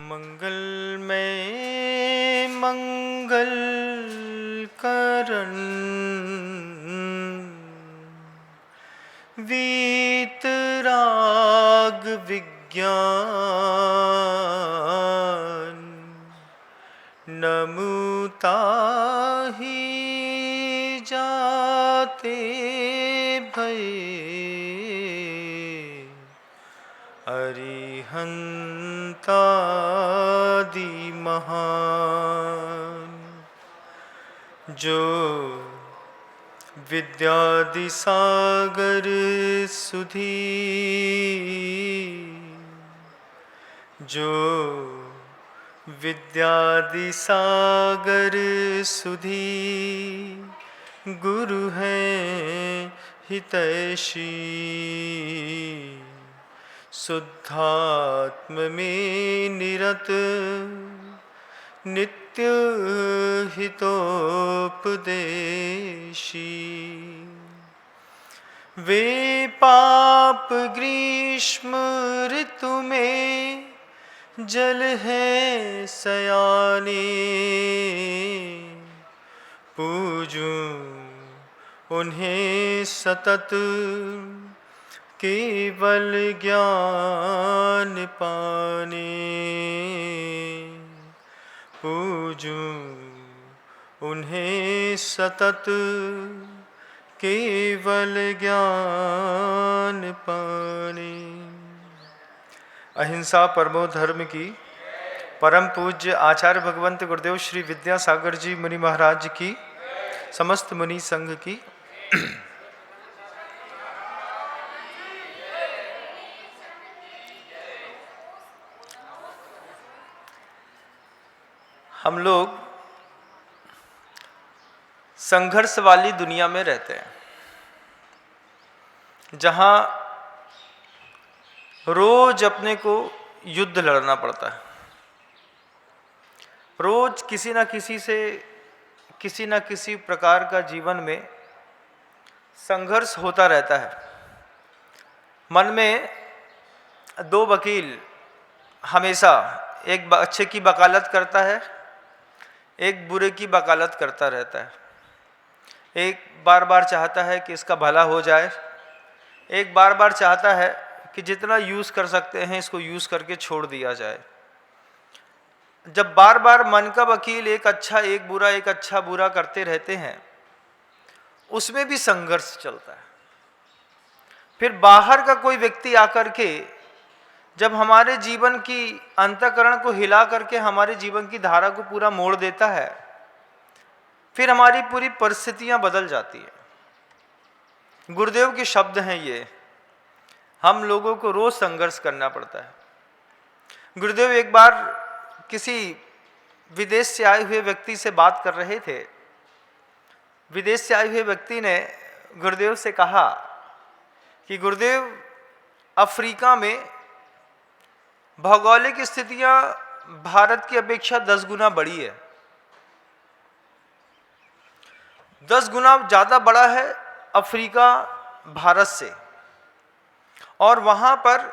मंगलमय मंगल करण वीतराग विज्ञान नमुताहि जाते भय अरिहंतादि महान। जो विद्यादि सागर सुधी जो विद्यादि सागर सुधी गुरु हैं हितैषी शुद्धात्म में निरत नित्य हितोपदेशी। वे पाप ग्रीष्म ऋतु में जल है सयाने पूजूं उन्हें सतत केवल ज्ञान पाने पूजूं उन्हें सतत केवल ज्ञान पाने। अहिंसा परमो धर्म की परम पूज्य आचार्य भगवंत गुरुदेव श्री विद्यासागर जी मुनि महाराज की समस्त मुनि संघ की हम लोग संघर्ष वाली दुनिया में रहते हैं, जहां रोज अपने को युद्ध लड़ना पड़ता है। रोज किसी न किसी प्रकार का जीवन में संघर्ष होता रहता है। मन में दो वकील हमेशा, एक अच्छे की वकालत करता है, एक बुरे की वकालत करता रहता है। एक बार बार चाहता है कि इसका भला हो जाए, एक बार बार चाहता है कि जितना यूज़ कर सकते हैं इसको यूज़ करके छोड़ दिया जाए। जब बार बार मन का वकील एक अच्छा एक बुरा, एक अच्छा बुरा करते रहते हैं, उसमें भी संघर्ष चलता है। फिर बाहर का कोई व्यक्ति आकर के जब हमारे जीवन की अंतःकरण को हिला करके हमारे जीवन की धारा को पूरा मोड़ देता है, फिर हमारी पूरी परिस्थितियां बदल जाती है। गुरुदेव के शब्द हैं ये, हम लोगों को रोज संघर्ष करना पड़ता है। गुरुदेव एक बार किसी विदेश से आए हुए व्यक्ति से बात कर रहे थे। विदेश से आए हुए व्यक्ति ने गुरुदेव से कहा कि गुरुदेव, अफ्रीका में भौगोलिक स्थितियां भारत की अपेक्षा 10 गुना बड़ी है, 10 गुना ज़्यादा बड़ा है अफ्रीका भारत से, और वहाँ पर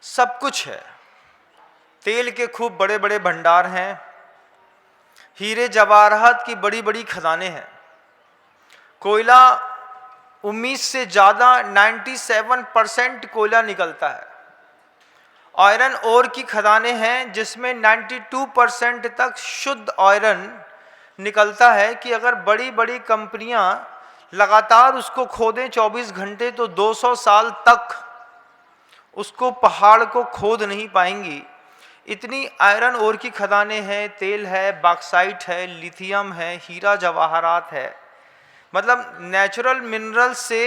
सब कुछ है। तेल के खूब बड़े बड़े भंडार हैं, हीरे जवाहरात की बड़ी बड़ी खदानें हैं, कोयला 19 से ज़्यादा 97% कोयला निकलता है। आयरन ओर की खदानें हैं जिसमें 92% तक शुद्ध आयरन निकलता है कि अगर बड़ी बड़ी कंपनियां लगातार उसको खोदें 24 घंटे तो 200 साल तक उसको पहाड़ को खोद नहीं पाएंगी। इतनी आयरन ओर की खदानें हैं, तेल है, बॉक्साइट है, लिथियम है, हीरा जवाहरात है। मतलब नेचुरल मिनरल से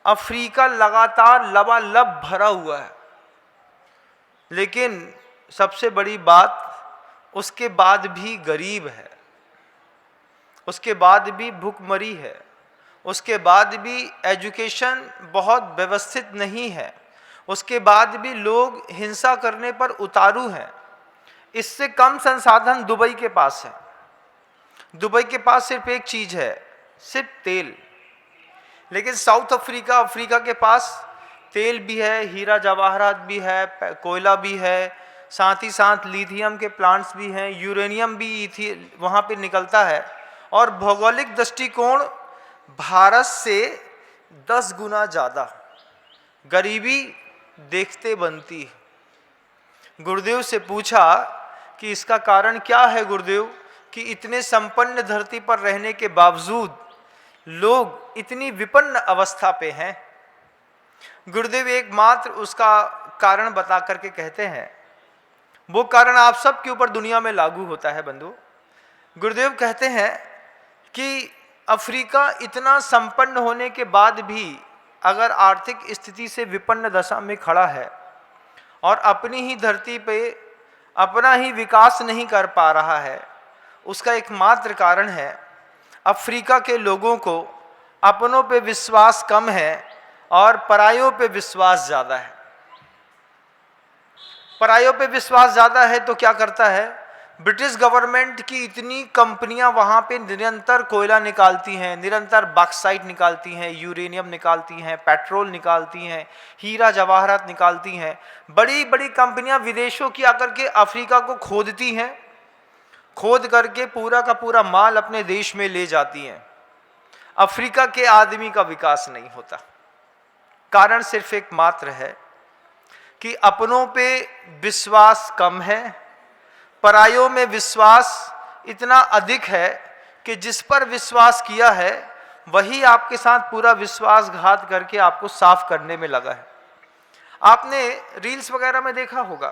अफ्रीका लगातार लबालब भरा हुआ है। लेकिन सबसे बड़ी बात, उसके बाद भी गरीब है, उसके बाद भी भूखमरी है, उसके बाद भी एजुकेशन बहुत व्यवस्थित नहीं है, उसके बाद भी लोग हिंसा करने पर उतारू हैं। इससे कम संसाधन दुबई के पास है। दुबई के पास सिर्फ एक चीज़ है, सिर्फ तेल। लेकिन साउथ अफ्रीका के पास तेल भी है, हीरा जवाहरात भी है, कोयला भी है, साथ ही साथ लिथियम के प्लांट्स भी हैं, यूरेनियम भी वहाँ पे निकलता है। और भौगोलिक दृष्टिकोण भारत से 10 गुना ज़्यादा गरीबी देखते बनती है। गुरुदेव से पूछा कि इसका कारण क्या है गुरुदेव, कि इतने संपन्न धरती पर रहने के बावजूद लोग इतनी विपन्न अवस्था पे हैं। गुरुदेव एकमात्र उसका कारण बता करके कहते हैं, वो कारण आप सब के ऊपर दुनिया में लागू होता है बंधु। गुरुदेव कहते हैं कि अफ्रीका इतना संपन्न होने के बाद भी अगर आर्थिक स्थिति से विपन्न दशा में खड़ा है और अपनी ही धरती पे अपना ही विकास नहीं कर पा रहा है, उसका एकमात्र कारण है अफ्रीका के लोगों को अपनों पे विश्वास कम है और परायों पे विश्वास ज़्यादा है। परायों पे विश्वास ज़्यादा है तो क्या करता है, ब्रिटिश गवर्नमेंट की इतनी कंपनियां वहाँ पे निरंतर कोयला निकालती हैं, निरंतर बॉक्साइट निकालती हैं, यूरेनियम निकालती हैं, पेट्रोल निकालती हैं, हीरा जवाहरात निकालती हैं। बड़ी बड़ी कंपनियां विदेशों की आकर के अफ्रीका को खोदती हैं, खोद करके पूरा का पूरा माल अपने देश में ले जाती हैं। अफ्रीका के आदमी का विकास नहीं होता। कारण सिर्फ एक मात्र है कि अपनों पे विश्वास कम है, परायों में विश्वास इतना अधिक है कि जिस पर विश्वास किया है वही आपके साथ पूरा विश्वासघात करके आपको साफ करने में लगा है। आपने रील्स वगैरह में देखा होगा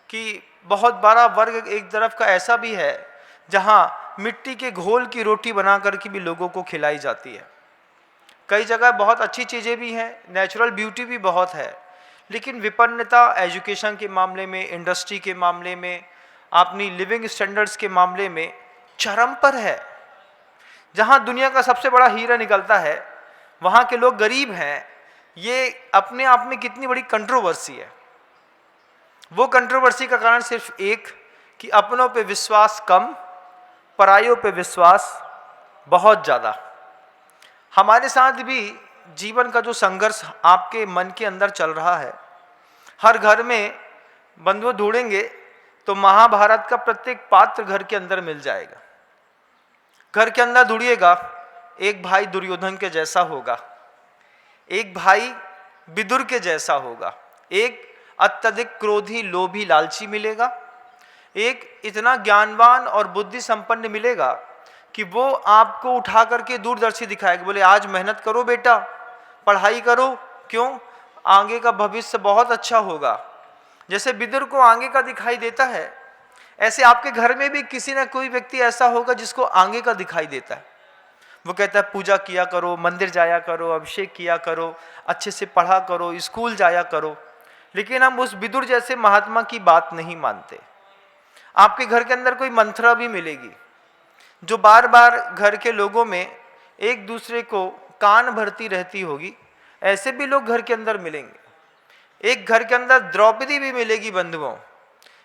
कि बहुत बड़ा वर्ग एक तरफ का ऐसा भी है जहां मिट्टी के घोल की रोटी बना करके भी लोगों को खिलाई जाती है। कई जगह बहुत अच्छी चीज़ें भी हैं, नेचुरल ब्यूटी भी बहुत है, लेकिन विपन्नता एजुकेशन के मामले में, इंडस्ट्री के मामले में, अपनी लिविंग स्टैंडर्ड्स के मामले में चरम पर है। जहां दुनिया का सबसे बड़ा हीरा निकलता है वहां के लोग गरीब हैं। ये अपने आप में कितनी बड़ी कंट्रोवर्सी है। वो कंट्रोवर्सी का कारण सिर्फ एक कि अपनों पे विश्वास कम, परायों पे विश्वास बहुत ज़्यादा। हमारे साथ भी जीवन का जो संघर्ष आपके मन के अंदर चल रहा है, हर घर में बंधुओं ढूंढेंगे तो महाभारत का प्रत्येक पात्र घर के अंदर मिल जाएगा। घर के अंदर ढूंढिएगा, एक भाई दुर्योधन के जैसा होगा, एक भाई विदुर के जैसा होगा, एक अत्यधिक क्रोधी लोभी लालची मिलेगा, एक इतना ज्ञानवान और बुद्धि संपन्न मिलेगा कि वो आपको उठा करके दूरदर्शी दिखाएगा, बोले आज मेहनत करो बेटा, पढ़ाई करो, क्यों, आगे का भविष्य बहुत अच्छा होगा। जैसे विदुर को आगे का दिखाई देता है, ऐसे आपके घर में भी किसी न कोई व्यक्ति ऐसा होगा जिसको आगे का दिखाई देता है। वो कहता है पूजा किया करो, मंदिर जाया करो, अभिषेक किया करो, अच्छे से पढ़ा करो, स्कूल जाया करो, लेकिन हम उस विदुर जैसे महात्मा की बात नहीं मानते। आपके घर के अंदर कोई मंत्रा भी मिलेगी जो बार बार घर के लोगों में एक दूसरे को कान भरती रहती होगी, ऐसे भी लोग घर के अंदर मिलेंगे। एक घर के अंदर द्रौपदी भी मिलेगी बंधुओं,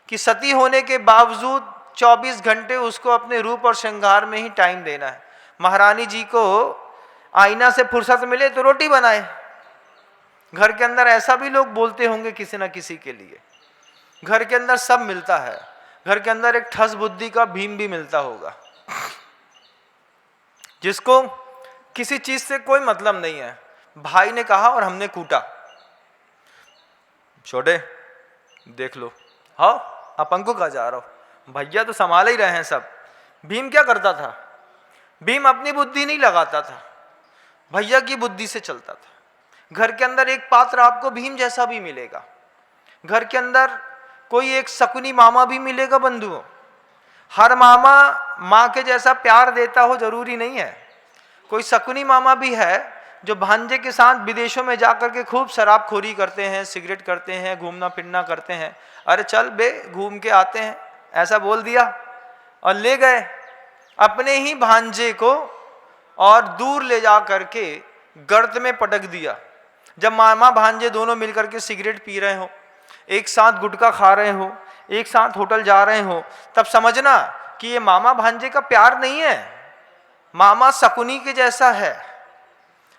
कि सती होने के बावजूद 24 घंटे उसको अपने रूप और श्रृंगार में ही टाइम देना है। महारानी जी को आईना से फुर्सत मिले तो रोटी बनाए। घर के अंदर ऐसा भी लोग बोलते होंगे किसी न किसी के लिए। घर के अंदर सब मिलता है। घर के अंदर एक ठस बुद्धि का भीम भी मिलता होगा, जिसको किसी चीज से कोई मतलब नहीं है। भाई ने कहा और हमने कूटा, छोटे देख लो, हाँ अपन को कहा जा रहा हो, भैया तो संभाल ही रहे हैं सब। भीम क्या करता था, भीम अपनी बुद्धि नहीं लगाता था, भैया की बुद्धि से चलता था। घर के अंदर एक पात्र आपको भीम जैसा भी मिलेगा। घर के अंदर कोई एक शकुनी मामा भी मिलेगा बंधुओं। हर मामा माँ के जैसा प्यार देता हो जरूरी नहीं है। कोई शकुनी मामा भी है जो भांजे के साथ विदेशों में जाकर के खूब शराबखोरी करते हैं, सिगरेट करते हैं, घूमना फिरना करते हैं। अरे चल बे घूम के आते हैं, ऐसा बोल दिया और ले गए अपने ही भांजे को और दूर ले जा करके गर्त में पटक दिया। जब मामा भांजे दोनों मिलकर के सिगरेट पी रहे हो, एक साथ गुटखा खा रहे हो, एक साथ होटल जा रहे हो, तब समझना कि ये मामा भांजे का प्यार नहीं है, मामा शकुनी के जैसा है।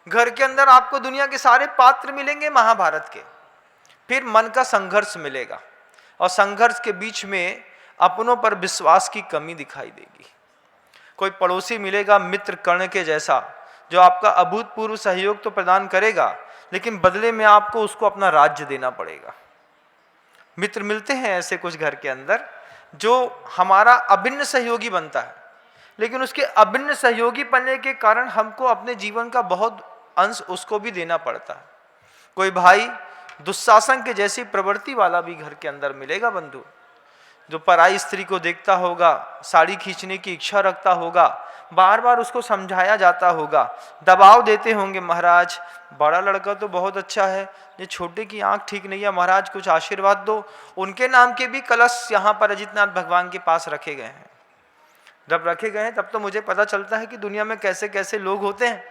घर के अंदर आपको दुनिया के सारे पात्र मिलेंगे महाभारत के, फिर मन का संघर्ष मिलेगा। और संघर्ष के बीच में अपनों पर विश्वास की कमी दिखाई देगी। कोई पड़ोसी मिलेगा मित्र कर्ण के जैसा, जो आपका अभूतपूर्व सहयोग तो प्रदान करेगा, लेकिन बदले में आपको उसको अपना राज्य देना पड़ेगा। मित्र मिलते हैं ऐसे कुछ घर के अंदर जो हमारा अभिन्न सहयोगी बनता है, लेकिन उसके अभिन्न सहयोगी बनने के कारण हमको अपने जीवन का बहुत अंश उसको भी देना पड़ता है। कोई भाई दुशासन के जैसी प्रवृत्ति वाला भी घर के अंदर मिलेगा बंधु, जो पराई स्त्री को देखता होगा, साड़ी खींचने की इच्छा रखता होगा, बार बार उसको समझाया जाता होगा, दबाव देते होंगे, महाराज बड़ा लड़का तो बहुत अच्छा है, ये छोटे की आंख ठीक नहीं है, महाराज कुछ आशीर्वाद दो। उनके नाम के भी कलश यहाँ पर अजितनाथ भगवान के पास रखे गए हैं। जब रखे गए हैं तब तो मुझे पता चलता है कि दुनिया में कैसे कैसे लोग होते हैं।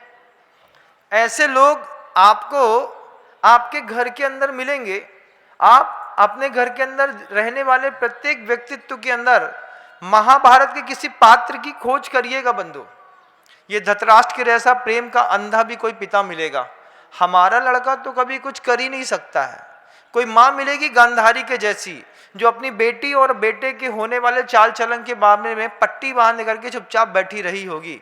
ऐसे लोग आपको आपके घर के अंदर मिलेंगे। आप अपने घर के अंदर रहने वाले प्रत्येक व्यक्तित्व के अंदर महाभारत के किसी पात्र की खोज करिएगा बंधु। ये धृतराष्ट्र के जैसा प्रेम का अंधा भी कोई पिता मिलेगा। हमारा लड़का तो कभी कुछ कर ही नहीं सकता है। कोई माँ मिलेगी गांधारी के जैसी, जो अपनी बेटी और बेटे के होने वाले चाल चलन के मामले में पट्टी बांध करके चुपचाप बैठी रही होगी,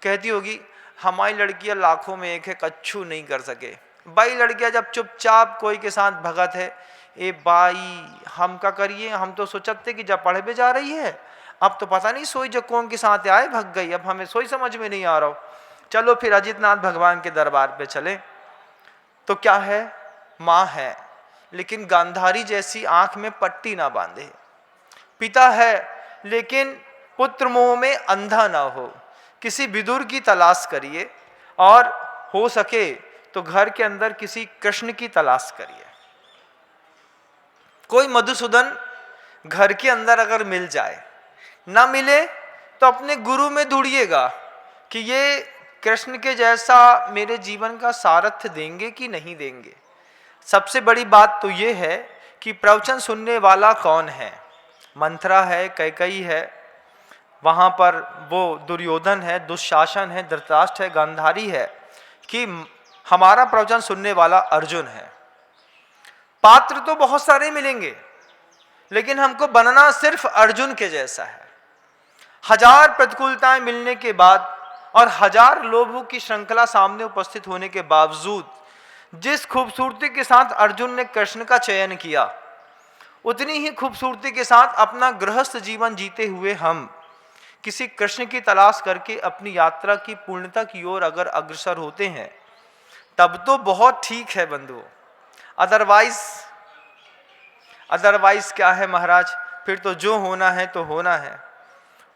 कहती होगी हमारी लड़कियां लाखों में एक है, कच्छू नहीं कर सके। बाई लड़कियां जब चुपचाप कोई के साथ भगत है, ए बाई हम का करिए, हम तो सोचते कि जब पढ़े पे जा रही है, अब तो पता नहीं सोई जो कौन के साथ आए भग गई, अब हमें सोई समझ में नहीं आ रहा हो। चलो फिर अजितनाथ भगवान के दरबार पे चले। तो क्या है, माँ है लेकिन गांधारी जैसी आंख में पट्टी ना बांधे। पिता है लेकिन पुत्र मोह में अंधा ना हो। किसी विदुर की तलाश करिए, और हो सके तो घर के अंदर किसी कृष्ण की तलाश करिए। कोई मधुसूदन घर के अंदर अगर मिल जाए, ना मिले तो अपने गुरु में ढूंढिएगा कि ये कृष्ण के जैसा मेरे जीवन का सारथ्य देंगे कि नहीं देंगे। सबसे बड़ी बात तो ये है कि प्रवचन सुनने वाला कौन है। मंथरा है, कैकेयी है, वहाँ पर वो दुर्योधन है, दुशासन है, धृतराष्ट्र है, गांधारी है, कि हमारा प्रवचन सुनने वाला अर्जुन है। पात्र तो बहुत सारे मिलेंगे, लेकिन हमको बनना सिर्फ अर्जुन के जैसा है। हजार प्रतिकूलताएं मिलने के बाद और हजार लोगों की श्रृंखला सामने उपस्थित होने के बावजूद जिस खूबसूरती के साथ अर्जुन ने कृष्ण का चयन किया, उतनी ही खूबसूरती के साथ अपना गृहस्थ जीवन जीते हुए हम किसी कृष्ण की तलाश करके अपनी यात्रा की पूर्णता की ओर अगर अग्रसर होते हैं, तब तो बहुत ठीक है बंधुओं। अदरवाइज क्या है महाराज, फिर तो जो होना है तो होना है।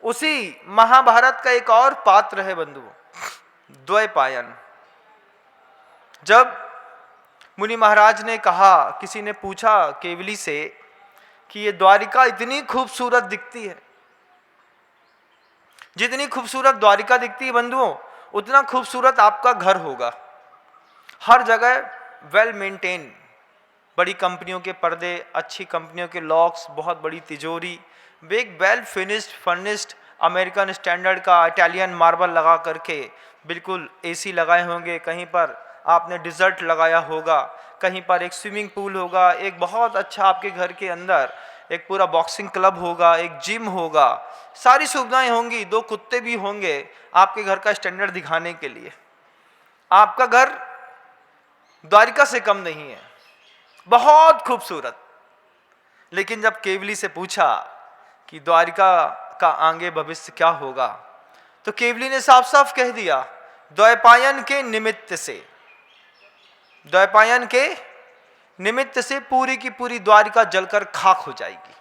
उसी महाभारत का एक और पात्र है बंधुओं, द्वैपायन। जब मुनि महाराज ने कहा, किसी ने पूछा केवली से कि ये द्वारिका इतनी खूबसूरत दिखती है, जितनी खूबसूरत द्वारिका दिखती है बंधुओं, उतना खूबसूरत आपका घर होगा। हर जगह वेल मेंटेन, बड़ी कंपनियों के पर्दे, अच्छी कंपनियों के लॉक्स, बहुत बड़ी तिजोरी, एक well finished furnished American standard का इटालियन मार्बल लगा करके, बिल्कुल एसी लगाए होंगे, कहीं पर आपने डिजर्ट लगाया होगा, कहीं पर एक स्विमिंग पूल होगा, एक बहुत अच्छा आपके घर के अंदर एक पूरा बॉक्सिंग क्लब होगा, एक जिम होगा, सारी सुविधाएं होंगी, 2 कुत्ते भी होंगे आपके घर का स्टैंडर्ड दिखाने के लिए। आपका घर द्वारिका से कम नहीं है, बहुत खूबसूरत। लेकिन जब केवली से पूछा कि द्वारिका का आगे भविष्य क्या होगा, तो केवली ने साफ साफ कह दिया, द्वैपायन के निमित्त से पूरी की पूरी द्वारिका जलकर खाक हो जाएगी।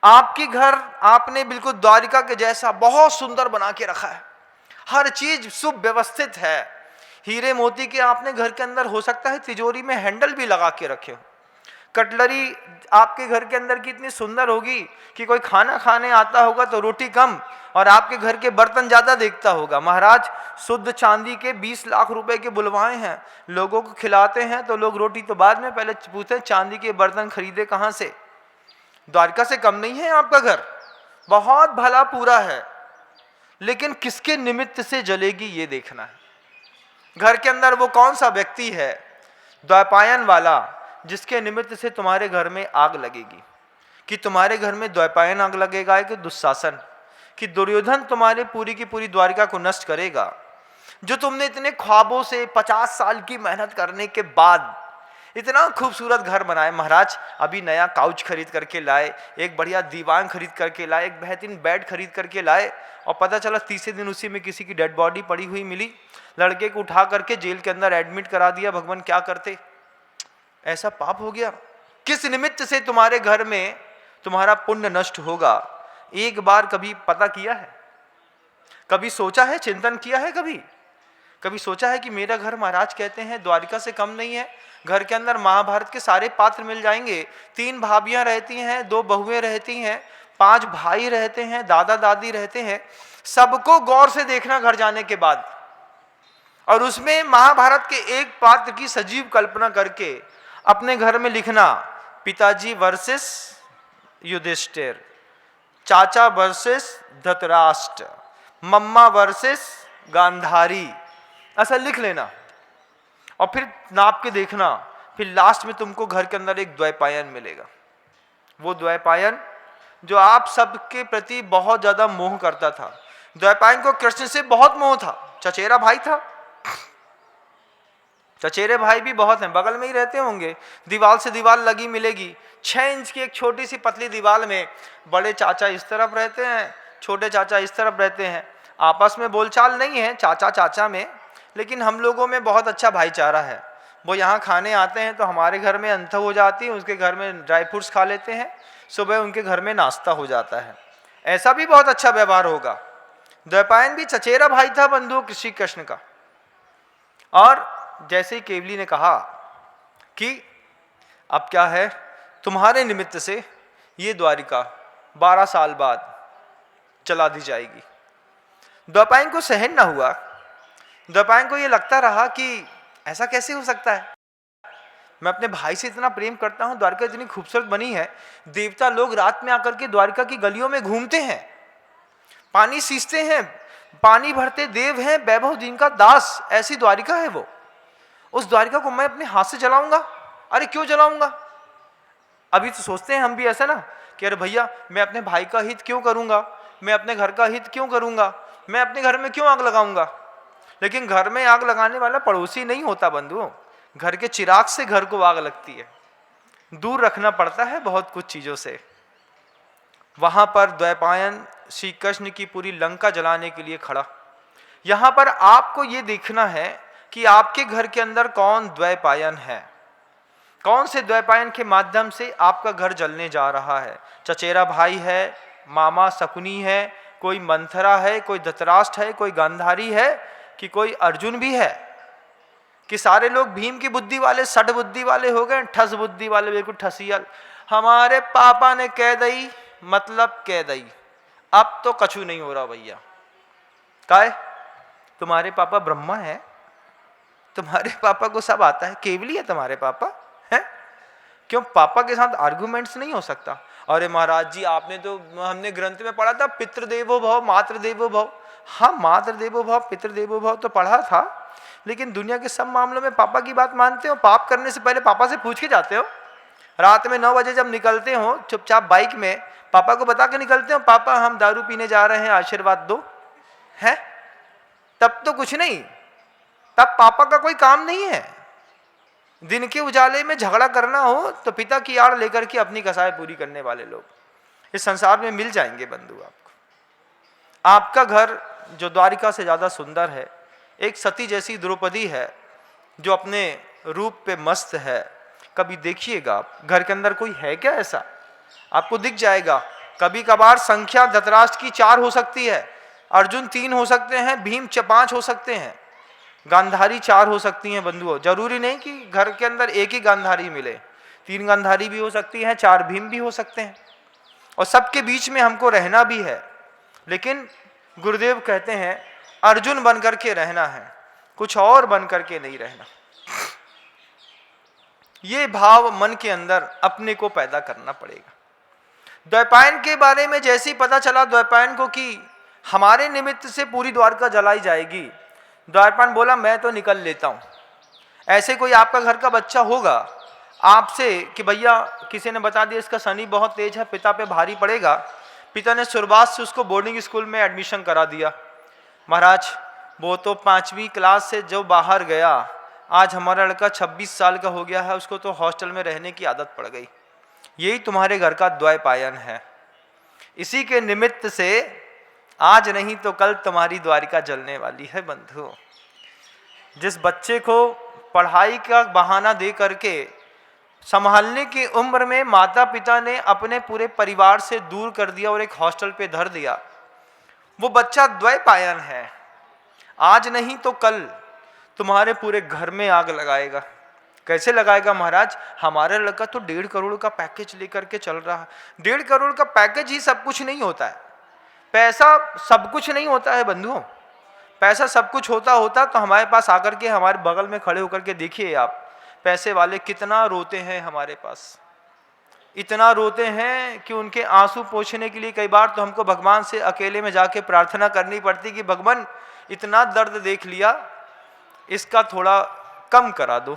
आपकी घर आपने बिल्कुल द्वारिका के जैसा बहुत सुंदर बना के रखा है, हर चीज सुव्यवस्थित है, हीरे मोती के आपने घर के अंदर हो सकता है तिजोरी में हैंडल भी लगा के रखे हो। कटलरी आपके घर के अंदर की इतनी सुंदर होगी कि कोई खाना खाने आता होगा तो रोटी कम और आपके घर के बर्तन ज्यादा देखता होगा। महाराज शुद्ध चांदी के 20 लाख रुपए के बुलवाए हैं, लोगों को खिलाते हैं तो लोग रोटी तो बाद में, पहले पूछते हैं चांदी के बर्तन खरीदे कहाँ से। द्वारिका से कम नहीं है आपका घर, बहुत भला पूरा है, लेकिन किसके निमित्त से जलेगी ये देखना है। घर के अंदर वो कौन सा व्यक्ति है द्वैपायन वाला, जिसके निमित्त से तुम्हारे घर में आग लगेगी। कि तुम्हारे घर में द्वैपायन आग लगेगा कि दुशासन, कि दुर्योधन तुम्हारे पूरी की पूरी द्वारिका को नष्ट करेगा। जो तुमने इतने ख्वाबों से 50 साल की मेहनत करने के बाद इतना खूबसूरत घर बनाए, महाराज अभी नया काउच खरीद करके लाए, एक बढ़िया दीवान खरीद करके लाए, एक बेहतरीन बेड खरीद करके लाए, और पता चला तीसरे दिन उसी में किसी की डेड बॉडी पड़ी हुई मिली, लड़के को उठा करके जेल के अंदर एडमिट करा दिया। भगवान क्या करते, ऐसा पाप हो गया। किस निमित्त से तुम्हारे घर में तुम्हारा पुण्य नष्ट होगा, एक बार कभी पता किया है? कभी सोचा है, चिंतन किया है? कभी सोचा है कि मेरा घर, महाराज कहते हैं, द्वारिका से कम नहीं है। घर के अंदर महाभारत के सारे पात्र मिल जाएंगे। 3 भाभियां रहती हैं, 2 बहुएं रहती हैं, 5 भाई रहते हैं, दादा दादी रहते हैं। सबको गौर से देखना घर जाने के बाद, और उसमें महाभारत के एक पात्र की सजीव कल्पना करके अपने घर में लिखना, पिताजी वर्सेस युधिष्ठिर, चाचा वर्सेस धृतराष्ट्र, मम्मा वर्सेस गांधारी, ऐसा लिख लेना और फिर नाप के देखना। फिर लास्ट में तुमको घर के अंदर एक द्वैपायन मिलेगा। वो द्वैपायन जो आप सबके प्रति बहुत ज्यादा मोह करता था। द्वैपायन को कृष्ण से बहुत मोह था, चचेरा भाई था। चचेरे भाई भी बहुत हैं, बगल में ही रहते होंगे, दीवार से दीवार लगी मिलेगी। 6 इंच की एक छोटी सी पतली दीवार में बड़े चाचा इस तरफ रहते हैं, छोटे चाचा इस तरफ रहते हैं। आपस में बोलचाल नहीं है चाचा चाचा में, लेकिन हम लोगों में बहुत अच्छा भाईचारा है। वो यहाँ खाने आते हैं तो हमारे घर में अंत हो जाती है, उसके घर में ड्राई फ्रूट्स खा लेते हैं, सुबह उनके घर में नाश्ता हो जाता है। ऐसा भी बहुत अच्छा व्यवहार होगा। द्वैपायन भी चचेरा भाई था बंधु श्री कृष्ण का। और जैसे ही केवली ने कहा कि अब क्या है, तुम्हारे निमित्त से ये द्वारिका 12 साल बाद चला दी जाएगी। द्वैपायन को सहन ना हुआ। द्वैपायन को ये लगता रहा कि ऐसा कैसे हो सकता है, मैं अपने भाई से इतना प्रेम करता हूं, द्वारिका इतनी खूबसूरत बनी है, देवता लोग रात में आकर के द्वारिका की गलियों में घूमते हैं, पानी सींचते हैं, पानी भरते देव हैं, वैभव जिनका दास, ऐसी द्वारिका है वो। उस द्वारिका को मैं अपने हाथ से जलाऊंगा? अरे क्यों जलाऊंगा? अभी तो सोचते हैं हम भी ऐसा ना कि अरे भैया मैं अपने भाई का हित क्यों करूंगा, मैं अपने घर का हित क्यों करूंगा, मैं अपने घर में क्यों आग लगाऊंगा। लेकिन घर में आग लगाने वाला पड़ोसी नहीं होता बंधुओं, घर के चिराग से घर को आग लगती है। दूर रखना पड़ता है बहुत कुछ चीजों से। वहां पर द्वैपायन श्री कृष्ण की पूरी लंका जलाने के लिए खड़ा। यहां पर आपको ये देखना है कि आपके घर के अंदर कौन द्वैपायन है, कौन से द्वैपायन के माध्यम से आपका घर जलने जा रहा है। चचेरा भाई है, मामा शकुनी है, कोई मंथरा है, कोई धृतराष्ट्र है, कोई गांधारी है, कि कोई अर्जुन भी है, कि सारे लोग भीम की बुद्धि वाले, सट बुद्धि वाले हो गए, ठस बुद्धि वाले, बिल्कुल ठसियल। हमारे पापा ने कह दई मतलब कह दई, अब तो कछु नहीं हो रहा भैया। काय तुम्हारे पापा ब्रह्मा है, तुम्हारे पापा को सब आता है, केवली है तुम्हारे पापा है। क्यों पापा के साथ आर्गुमेंट्स नहीं हो सकता? अरे महाराज जी आपने तो, हमने ग्रंथ में पढ़ा था पितृदेवो भव मातृदेवो भव। हाँ मातृदेवो भव पितृदेवो भव तो पढ़ा था, लेकिन दुनिया के सब मामलों में पापा की बात मानते हो? पाप करने से पहले पापा से पूछ के जाते हो? रात में 9 बजे जब निकलते हो चुपचाप बाइक में, पापा को बता के निकलते हो, पापा हम दारू पीने जा रहे हैं, आशीर्वाद दो, है? तब तो कुछ नहीं, तब पापा का कोई काम नहीं है। दिन के उजाले में झगड़ा करना हो तो पिता की आड़ लेकर के अपनी कसाई पूरी करने वाले लोग इस संसार में मिल जाएंगे बंधु आपको। आपका घर जो द्वारिका से ज्यादा सुंदर है, एक सती जैसी द्रौपदी है जो अपने रूप पे मस्त है। कभी देखिएगा आप, घर के अंदर कोई है क्या ऐसा? आपको दिख जाएगा। कभी कभार संख्या धृतराष्ट्र की 4 हो सकती है, अर्जुन 3 हो सकते हैं, भीम 5 हो सकते हैं, गांधारी 4 हो सकती हैं बंधुओं। जरूरी नहीं कि घर के अंदर एक ही गांधारी मिले, 3 गांधारी भी हो सकती हैं, 4 भीम भी हो सकते हैं, और सबके बीच में हमको रहना भी है। लेकिन गुरुदेव कहते हैं अर्जुन बन करके रहना है, कुछ और बन करके नहीं रहना। ये भाव मन के अंदर अपने को पैदा करना पड़ेगा। द्वैपायन के बारे में जैसे ही पता चला द्वैपायन को कि हमारे निमित्त से पूरी द्वारका जलाई जाएगी, द्वैपायन बोला मैं तो निकल लेता हूं। ऐसे कोई आपका घर का बच्चा होगा, आपसे कि भैया किसी ने बता दिया इसका शनि बहुत तेज है, पिता पे भारी पड़ेगा, पिता ने शुरुआत से उसको बोर्डिंग स्कूल में एडमिशन करा दिया। महाराज वो तो 5वीं क्लास से जो बाहर गया, आज हमारा लड़का 26 साल का हो गया है, उसको तो हॉस्टल में रहने की आदत पड़ गई। यही तुम्हारे घर का द्वैपायन है। इसी के निमित्त से आज नहीं तो कल तुम्हारी द्वारिका जलने वाली है बंधु। जिस बच्चे को पढ़ाई का बहाना दे करके संभालने की उम्र में माता पिता ने अपने पूरे परिवार से दूर कर दिया और एक हॉस्टल पे धर दिया, वो बच्चा द्वैपायन है। आज नहीं तो कल तुम्हारे पूरे घर में आग लगाएगा। कैसे लगाएगा महाराज? हमारा लड़का तो 1.5 करोड़ का पैकेज लेकर के चल रहा है। 1.5 करोड़ का पैकेज ही सब कुछ नहीं होता है। पैसा सब कुछ नहीं होता है बंधुओं। पैसा सब कुछ होता तो हमारे पास आकर के हमारे बगल में खड़े होकर के देखिए आप, पैसे वाले कितना रोते हैं हमारे पास। इतना रोते हैं कि उनके आंसू पोंछने के लिए कई बार तो हमको भगवान से अकेले में जाके प्रार्थना करनी पड़ती कि भगवान इतना दर्द देख लिया, इसका थोड़ा कम करा दो।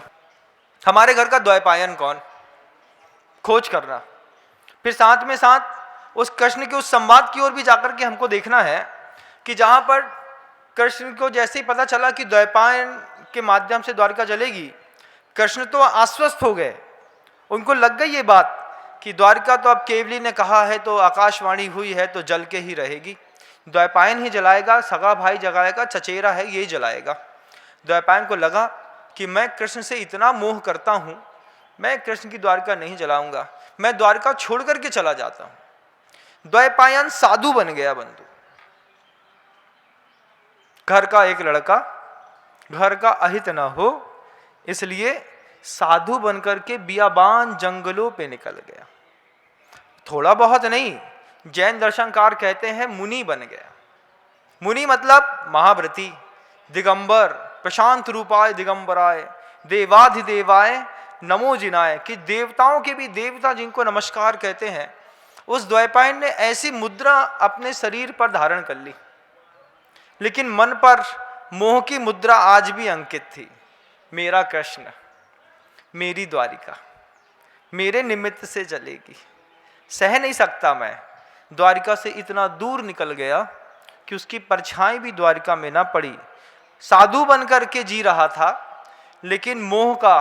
हमारे घर का द्वैपायन कौन? खोज करना। फिर साथ में साथ उस कृष्ण के उस संवाद की ओर भी जाकर के हमको देखना है कि जहां पर कृष्ण को जैसे ही पता चला कि द्वैपायन के माध्यम से द्वारिका जलेगी, कृष्ण तो आश्वस्त हो गए। उनको लग गई ये बात कि द्वारिका तो अब केवली ने कहा है तो आकाशवाणी हुई है तो जल के ही रहेगी, द्वैपायन ही जलाएगा, सगा भाई जलाएगा, चचेरा है यही जलाएगा। द्वैपायन को लगा कि मैं कृष्ण से इतना मोह करता हूं, मैं कृष्ण की द्वारिका नहीं जलाऊंगा, मैं द्वारिका छोड़ करके चला जाता हूं। द्वैपायन साधु बन गया बंधु। घर का एक लड़का घर का अहित ना हो, इसलिए साधु बनकर के बियाबान जंगलों पे निकल गया। थोड़ा बहुत नहीं, जैन दर्शनकार कहते हैं मुनि बन गया। मुनि मतलब महाव्रती, दिगंबर, प्रशांत रूपाय दिगंबराय, देवाधिदेवाय नमो जिनाय, कि देवताओं के भी देवता जिनको नमस्कार कहते हैं। उस द्वैपायन ने ऐसी मुद्रा अपने शरीर पर धारण कर ली, लेकिन मन पर मोह की मुद्रा आज भी अंकित थी। मेरा कृष्ण, मेरी द्वारिका मेरे निमित्त से जलेगी। सह नहीं सकता मैं। द्वारिका से इतना दूर निकल गया कि उसकी परछाई भी द्वारिका में ना पड़ी। साधु बनकर के जी रहा था, लेकिन मोह का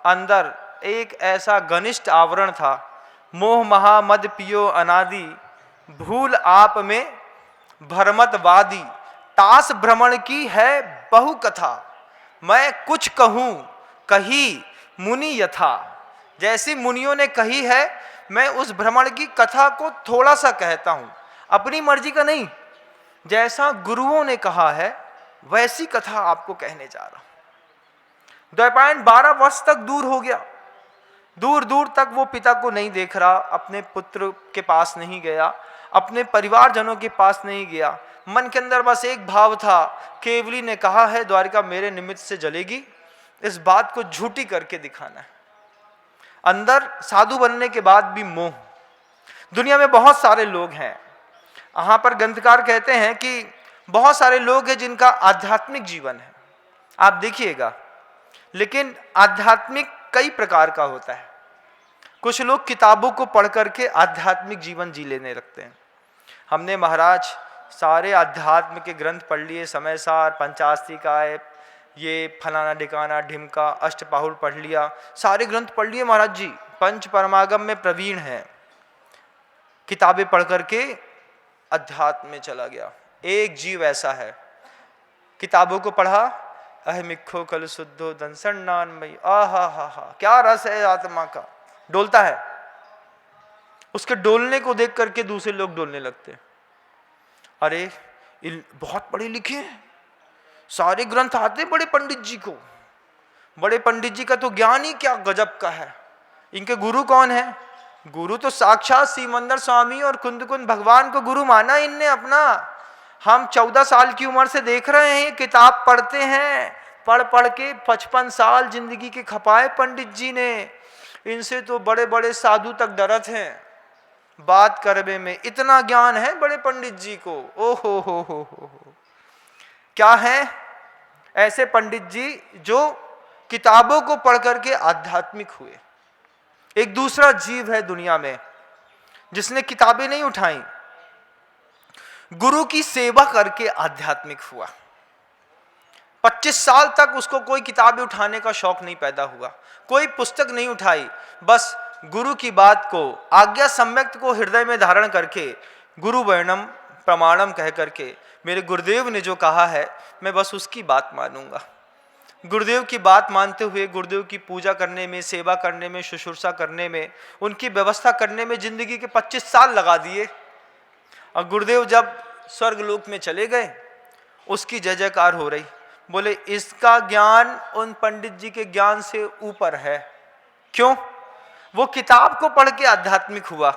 अंदर एक ऐसा घनिष्ठ आवरण था। मोह महामद पियो अनादि, भूल आप में भरमत वादी, तास भ्रमण की है बहु कथा, मैं कुछ कहूं कही मुनि यथा। जैसी मुनियों ने कही है, मैं उस भ्रमण की कथा को थोड़ा सा कहता हूं, अपनी मर्जी का नहीं, जैसा गुरुओं ने कहा है वैसी कथा आपको कहने जा रहा हूं। द्वैपायन 12 वर्ष तक दूर हो गया। दूर दूर तक वो पिता को नहीं देख रहा, अपने पुत्र के पास नहीं गया, अपने परिवारजनों के पास नहीं गया। मन के अंदर बस एक भाव था, केवली ने कहा है द्वारिका मेरे निमित्त से जलेगी, इस बात को झूठी करके दिखाना है। अंदर साधु बनने के बाद भी मोह। दुनिया में बहुत सारे लोग हैं, यहाँ पर ग्रंथकार कहते हैं कि बहुत सारे लोग हैं जिनका आध्यात्मिक जीवन है, आप देखिएगा, लेकिन आध्यात्मिक कई प्रकार का होता है। कुछ लोग किताबों को पढ़ करके आध्यात्मिक जीवन जी लेने लगते हैं। हमने महाराज सारे अध्यात्म के ग्रंथ पढ़ लिए, समय सार, पंचास्तिकाय, ये फलाना ढिकाना ढिमका, अष्टपाहुल पढ़ लिया, सारे ग्रंथ पढ़ लिए महाराज जी, पंच परमागम में प्रवीण है। किताबें पढ़ करके अध्यात्म में चला गया। एक जीव ऐसा है, किताबों को पढ़ा, अहमिखो कल शुद्धो दंसन्नान्मयी, आहा हा हा, क्या रस है आत्मा का, डोलता है। उसके डोलने को देख करके दूसरे लोग डोलने लगते हैं। अरे बहुत पढ़े लिखे हैं, सारे ग्रंथ आते बड़े पंडित जी को, बड़े पंडित जी का तो ज्ञान ही क्या गजब का है। इनके गुरु कौन है? गुरु तो साक्षात सिमंदर स्वामी और कुंद कुंद भगवान को गुरु माना इनने अपना। हम 14 साल की उम्र से देख रहे हैं, किताब पढ़ते हैं, पढ़ पढ़ के 55 साल जिंदगी के खपाए पंडित जी ने। इनसे तो बड़े बड़े साधु तक डरत हैं, बात करने में इतना ज्ञान है बड़े पंडित जी को। ओ हो। क्या है ऐसे पंडित जी जो किताबों को पढ़ करके आध्यात्मिक हुए। एक दूसरा जीव है दुनिया में जिसने किताबें नहीं उठाई, गुरु की सेवा करके आध्यात्मिक हुआ। 25 साल तक उसको कोई किताबें उठाने का शौक नहीं पैदा हुआ, कोई पुस्तक नहीं उठाई, बस गुरु की बात को, आज्ञा सम्यक्त को हृदय में धारण करके, गुरु वर्णम प्रमाणम कह करके मेरे गुरुदेव ने जो कहा है मैं बस उसकी बात मानूंगा। गुरुदेव की बात मानते हुए गुरुदेव की पूजा करने में, सेवा करने में, शुश्रूषा करने में, उनकी व्यवस्था करने में जिंदगी के 25 साल लगा दिए। और गुरुदेव जब स्वर्ग लोक में चले गए, उसकी जय जयकार हो रही। बोले इसका ज्ञान उन पंडित जी के ज्ञान से ऊपर है। क्यों? वो किताब को पढ़ के आध्यात्मिक हुआ।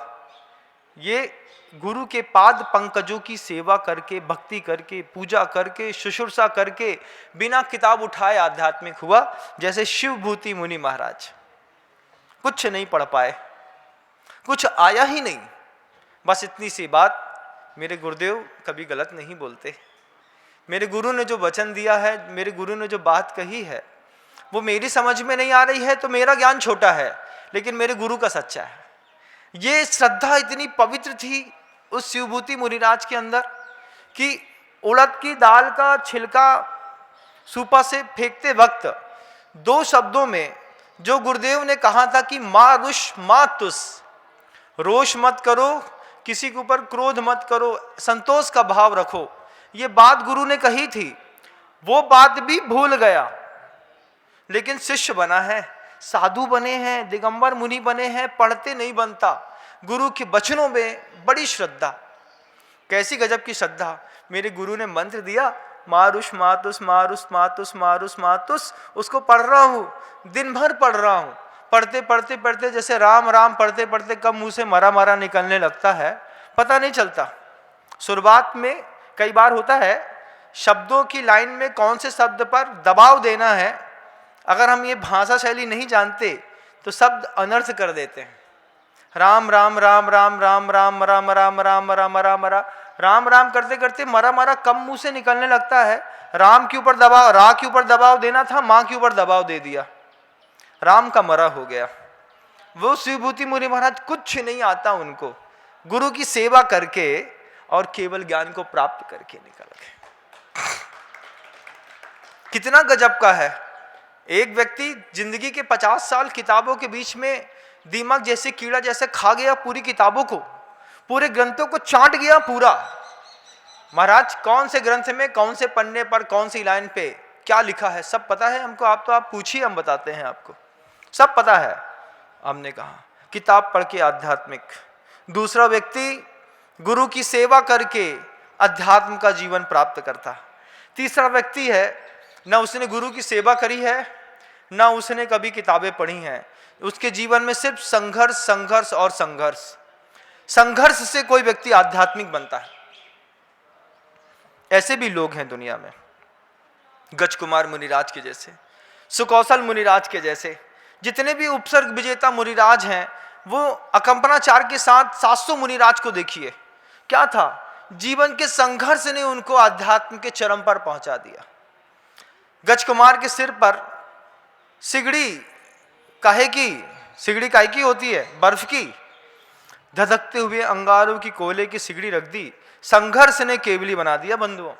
ये गुरु के पाद पंकजों की सेवा करके, भक्ति करके, पूजा करके, शुश्रूषा करके, बिना किताब उठाए आध्यात्मिक हुआ। जैसे शिवभूति मुनि महाराज कुछ नहीं पढ़ पाए, कुछ आया ही नहीं। बस इतनी सी बात, मेरे गुरुदेव कभी गलत नहीं बोलते। मेरे गुरु ने जो वचन दिया है, मेरे गुरु ने जो बात कही है, वो मेरी समझ में नहीं आ रही है तो मेरा ज्ञान छोटा है, लेकिन मेरे गुरु का सच्चा है। ये श्रद्धा इतनी पवित्र थी उस शिवभूति मुनिराज के अंदर कि उड़द की दाल का छिलका सूपा से फेंकते वक्त 2 शब्दों में जो गुरुदेव ने कहा था कि मा रुष मा तुस, रोष मत करो, किसी के ऊपर क्रोध मत करो, संतोष का भाव रखो, ये बात गुरु ने कही थी। वो बात भी भूल गया, लेकिन शिष्य बना है, साधु बने हैं, दिगंबर मुनि बने हैं, पढ़ते नहीं बनता। गुरु के वचनों में बड़ी श्रद्धा। कैसी गजब की श्रद्धा! मेरे गुरु ने मंत्र दिया, मारुष मातुस मारुष मातुस मारुष मातुस, उसको पढ़ रहा हूँ, दिन भर पढ़ रहा हूँ। पढ़ते पढ़ते पढ़ते जैसे राम राम पढ़ते पढ़ते कब मुंह से मरा मरा निकलने लगता है पता नहीं चलता। शुरुआत में कई बार होता है, शब्दों की लाइन में कौन से शब्द पर दबाव देना है, अगर हम ये भाषा शैली नहीं जानते तो शब्द अनर्थ कर देते हैं। राम राम राम राम राम राम राम राम राम राम राम राम राम करते करते मरा मरा कब मुंह से निकलने लगता है। राम के ऊपर दबाव, रा के ऊपर दबाव देना था, माँ के ऊपर दबाव दे दिया, राम का मरा हो गया। वो शिवभूति मुनि महाराज कुछ नहीं आता उनको, गुरु की सेवा करके और केवल ज्ञान को प्राप्त करके निकल गए। कितना गजब का है! एक व्यक्ति जिंदगी के 50 साल किताबों के बीच में दीमक जैसे, कीड़ा जैसे खा गया पूरी किताबों को, पूरे ग्रंथों को चाट गया पूरा। महाराज कौन से ग्रंथ में, कौन से पन्ने पर, कौन सी लाइन पे क्या लिखा है सब पता है हमको। आप तो आप पूछिए, हम बताते हैं आपको, सब पता है। हमने कहा किताब पढ़ के आध्यात्मिक। दूसरा व्यक्ति गुरु की सेवा करके अध्यात्म का जीवन प्राप्त करता। तीसरा व्यक्ति है, न उसने गुरु की सेवा करी है, न उसने कभी किताबें पढ़ी हैं, उसके जीवन में सिर्फ संघर्ष संघर्ष और संघर्ष। संघर्ष से कोई व्यक्ति आध्यात्मिक बनता है। ऐसे भी लोग हैं दुनिया में, गजकुमार मुनिराज के जैसे, सुकौशल मुनिराज के जैसे, जितने भी उपसर्ग विजेता मुनिराज हैं, वो अकंपनाचार के साथ 700 मुनिराज को देखिए, क्या था, जीवन के संघर्ष ने उनको आध्यात्म के चरम पर पहुंचा दिया। गजकुमार के सिर पर सिगड़ी काहे की, सिगड़ी काहे की होती है, बर्फ की, धधकते हुए अंगारों की कोयले की सिगड़ी रख दी। संघर्ष ने केवली बना दिया बंधुओं,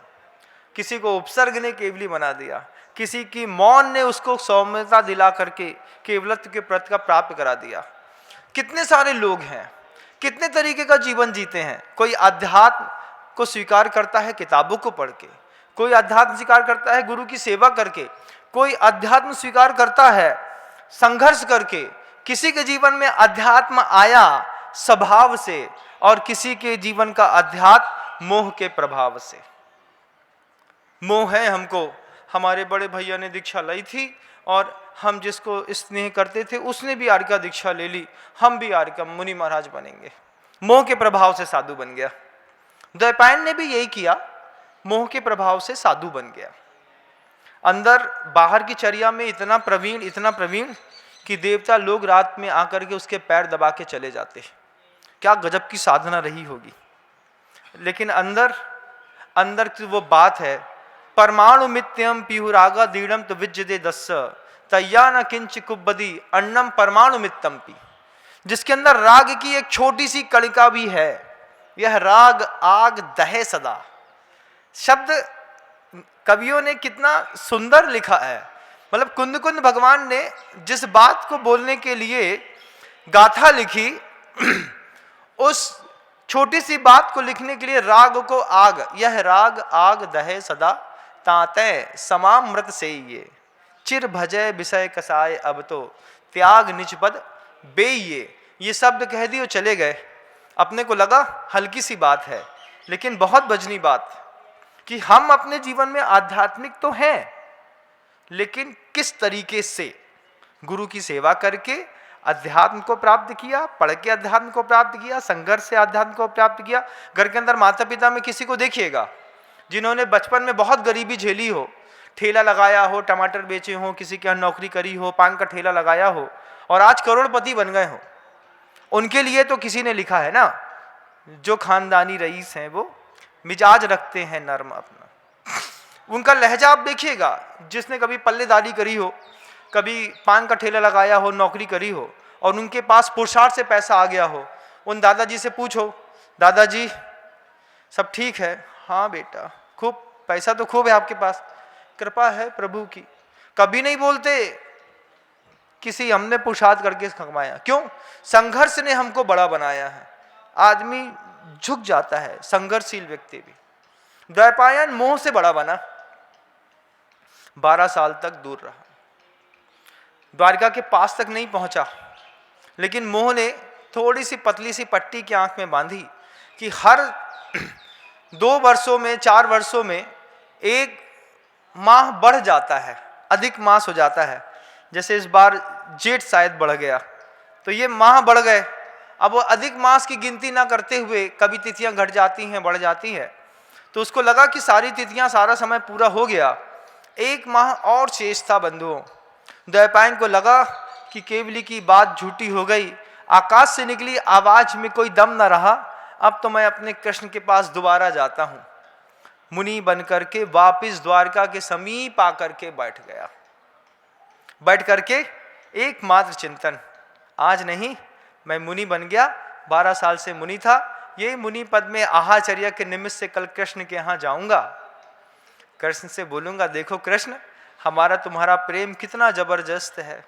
किसी को उपसर्ग ने केवली बना दिया, किसी की मौन ने उसको सौम्यता दिला करके केवलत्व के प्रत का प्राप्त करा दिया। कितने सारे लोग हैं, कितने तरीके का जीवन जीते हैं। कोई अध्यात्म को स्वीकार करता है किताबों को पढ़ के, कोई अध्यात्म स्वीकार करता है गुरु की सेवा करके, कोई अध्यात्म स्वीकार करता है संघर्ष करके। किसी के जीवन में अध्यात्म आया स्वभाव से, और किसी के जीवन का अध्यात्म मोह के प्रभाव से। मोह है हमको, हमारे बड़े भैया ने दीक्षा ली थी और हम जिसको स्नेह करते थे उसने भी आर्का दीक्षा ले ली, हम भी आर्का मुनि महाराज बनेंगे। मोह के प्रभाव से साधु बन गया। द्वैपायन ने भी यही किया, मोह के प्रभाव से साधु बन गया। अंदर बाहर की चर्या में इतना प्रवीण कि देवता लोग रात में आकर के उसके पैर दबा के चले जाते। क्या गजब की साधना रही होगी। लेकिन अंदर की वो बात है, परमाणु मित्यम पीहुरागा दीड़म तो विज्जदे दस्स तय्या न किंच कुब्बदी अन्नम परमाणु मित्तम पी। जिसके अंदर राग की एक छोटी सी कणिका भी है। यह राग आग दहे सदा। शब्द कवियों ने कितना सुंदर लिखा है। मतलब कुंद कुंद भगवान ने जिस बात को बोलने के लिए गाथा लिखी उस छोटी सी बात को लिखने के लिए राग को आग, यह राग आग दहे सदा ताते समामृत से ये चिर भजय विषय कसाय अब तो त्याग निज पद बेइये। ये शब्द कह दिए चले गए। अपने को लगा हल्की सी बात है, लेकिन बहुत बजनी बात कि हम अपने जीवन में आध्यात्मिक तो हैं, लेकिन किस तरीके से गुरु की सेवा करके अध्यात्म को प्राप्त किया, पढ़ के अध्यात्म को प्राप्त किया, संघर्ष से अध्यात्म को प्राप्त किया। घर के अंदर माता पिता में किसी को देखिएगा जिन्होंने बचपन में बहुत गरीबी झेली हो, ठेला लगाया हो, टमाटर बेचे हो, किसी के यहाँ नौकरी करी हो, पान का ठेला लगाया हो और आज करोड़पति बन गए हो। उनके लिए तो किसी ने लिखा है ना, जो खानदानी रईस हैं वो मिजाज रखते हैं नर्म अपना। उनका लहजा आप देखिएगा, जिसने कभी पल्लेदारी करी हो, कभी पान का ठेला लगाया हो, नौकरी करी हो और उनके पास पुरुषार्थ से पैसा आ गया हो, उन दादाजी से पूछो, दादाजी सब ठीक है? हाँ बेटा, खूब पैसा तो खूब है आपके पास, कृपा है प्रभु की। कभी नहीं बोलते किसी हमने पुरुषार्थ करके कमाया। क्यों? संघर्ष ने हमको बड़ा बनाया है। आदमी झुक जाता है, संघर्षशील व्यक्ति भी। द्वैपायन मोह से बड़ा बना, 12 साल तक दूर रहा, द्वारका के पास तक नहीं पहुंचा, लेकिन मोह ने थोड़ी सी पतली सी पट्टी की आंख में बांधी कि हर 2 वर्षों में 4 वर्षों में 1 माह बढ़ जाता है, अधिक मास हो जाता है। जैसे इस बार जेठ शायद बढ़ गया, तो ये माह बढ़ गए। अब वो अधिक मास की गिनती ना करते हुए कभी तिथियां घट जाती हैं, बढ़ जाती है, तो उसको लगा कि सारी तिथियां, सारा समय पूरा हो गया, 1 माह और शेष था बंधुओं। द्वैपायन को लगा कि केवली की बात झूठी हो गई, आकाश से निकली आवाज में कोई दम न रहा, अब तो मैं अपने कृष्ण के पास दोबारा जाता हूं। मुनि बनकर के वापिस द्वारका के समीप आकर के बैठ गया। बैठ करके एकमात्र चिंतन, आज नहीं, मैं मुनि बन गया, 12 साल से मुनि था, ये मुनि पद में आहाचर्य के निमित्त से कल कृष्ण के यहाँ जाऊंगा, कृष्ण से बोलूंगा, देखो कृष्ण, हमारा तुम्हारा प्रेम कितना जबरदस्त है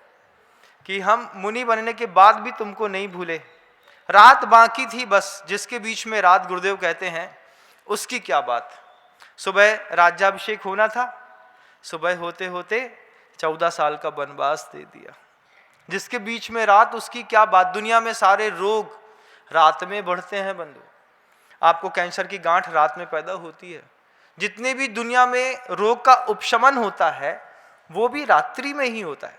कि हम मुनि बनने के बाद भी तुमको नहीं भूले। रात बाकी थी बस, जिसके बीच में रात गुरुदेव कहते हैं, उसकी क्या बात। सुबह राज्याभिषेक होना था, सुबह होते होते 14 साल का वनवास दे दिया। जिसके बीच में रात, उसकी क्या बात। दुनिया में सारे रोग रात में बढ़ते हैं बंधु। आपको कैंसर की गांठ रात में पैदा होती है। जितने भी दुनिया में रोग का उपशमन होता है वो भी रात्रि में ही होता है।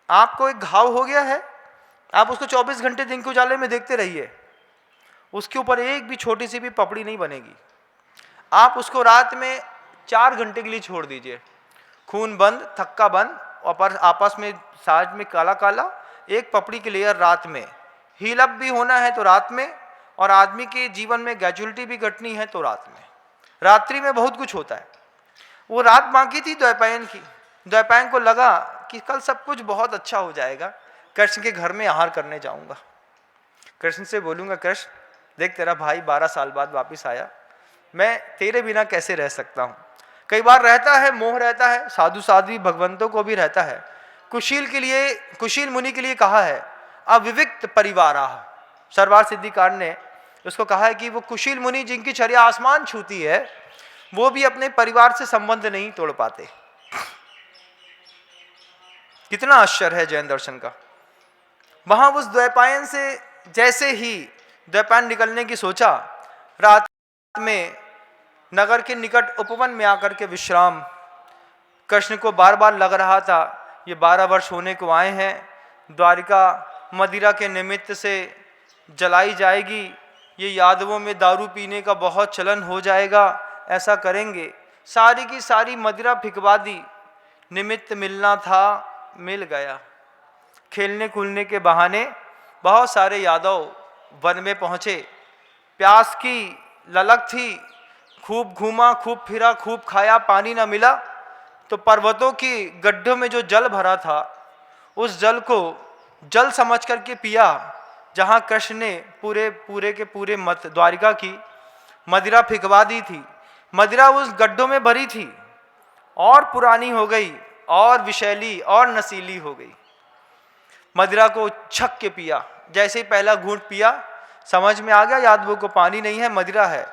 आपको एक घाव हो गया है, आप उसको 24 घंटे दिन के उजाले में देखते रहिए, उसके ऊपर एक भी छोटी सी भी पपड़ी नहीं बनेगी। आप उसको रात में 4 घंटे के लिए छोड़ दीजिए, खून बंद, थक्का बंद, और आपस में साज में काला काला, एक पपड़ी की लेयर रात में। हील अप भी होना है तो रात में, और आदमी के जीवन में ग्रेजुअलिटी भी घटनी है तो रात में। रात्रि में बहुत कुछ होता है। वो रात बाकी थी द्वैपायन की। द्वैपायन को लगा कि कल सब कुछ बहुत अच्छा हो जाएगा, कृष्ण के घर में आहार करने जाऊंगा, कृष्ण से बोलूंगा, कृष्ण देख तेरा भाई 12 साल बाद वापस आया, मैं तेरे बिना कैसे रह सकता हूँ। कई बार रहता है, मोह रहता है, साधु साध्वी भगवंतों को भी रहता है। कुशील के लिए, कुशील मुनि के लिए कहा है अविविक्त परिवारा। सर्वार सिद्धिकार ने उसको कहा है कि वो कुशील मुनि जिनकी चर्या आसमान छूती है, वो भी अपने परिवार से संबंध नहीं तोड़ पाते। कितना आश्चर्य है जैन दर्शन का। वहां उस द्वैपायन से जैसे ही द्वैपायन निकलने की सोचा, रात में नगर के निकट उपवन में आकर के विश्राम। कृष्ण को बार बार लग रहा था ये 12 वर्ष होने को आए हैं, द्वारिका मदिरा के निमित्त से जलाई जाएगी, ये यादवों में दारू पीने का बहुत चलन हो जाएगा, ऐसा करेंगे, सारी की सारी मदिरा फिकवा दी। निमित्त मिलना था, मिल गया। खेलने कूदने के बहाने बहुत सारे यादव वन में पहुँचे। प्यास की ललक थी, खूब घूमा, खूब फिरा, खूब खाया, पानी ना मिला तो पर्वतों की गड्ढों में जो जल भरा था, उस जल को जल समझ करके पिया, जहाँ कृष्ण ने पूरे के पूरे मत द्वारिका की मदिरा फिकवा दी थी। मदिरा उस गड्ढों में भरी थी और पुरानी हो गई और विषैली और नशीली हो गई। मदिरा को छक के पिया, जैसे ही पहला घूंट पिया समझ में आ गया याद वो को पानी नहीं है मदिरा है।